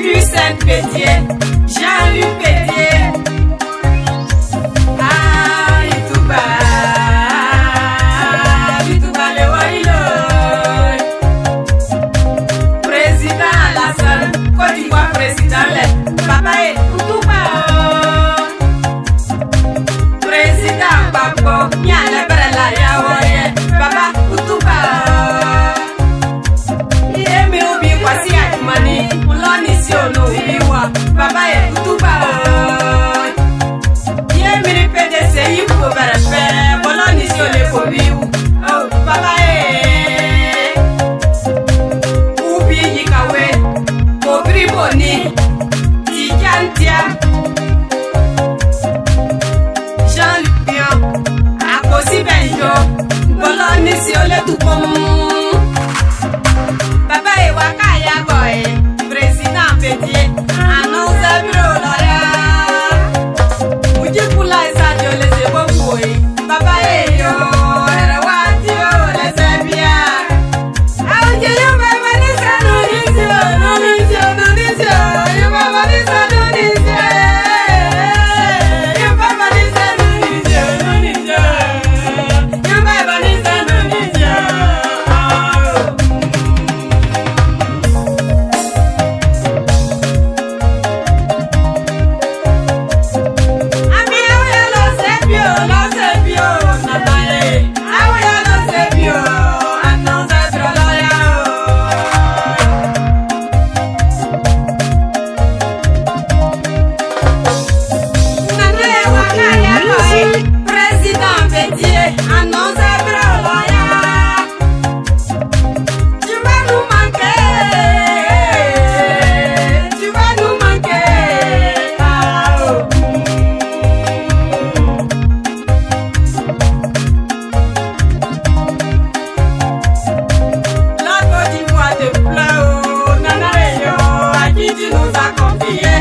Lucien Pédier, Jean-Luc Pédier. Ah, Itouba le Wailo. Président Alassane, Côte d'Ivoire, président le Papa et Itouba. Président Babo, Nyale Brela Yawoye, Papa Itouba. Yemi ubi kwasi akumani, muloni siono ubiwa, Papa e Itouba. Yemi ripede se yipu berefe, muloni sione kobiu, oh Papa e. Ubi yikawe, kobri boni, tijantia. Jean-Luc Pion, akosi benjo, muloni sione tupom. Papa et Wakaya Boy, président Pédier, annonce à bureau l'horaire. Moudjikoula et Sadio les éboboués, Papa et yo, Erewadio les ébia. Aoudje yo babanisa nonisio, nonisio, nonisio, yo babanisa nonisio. Yo babanisa nonisio, nonisio, yo babanisa nonisio. Président Pédier, annonce à Broloya. Tu vas nous manquer, tu vas nous manquer. Ah, oh. La Côte d'Ivoire te plaît, oh, Nana Reyo, à qui tu nous as confié.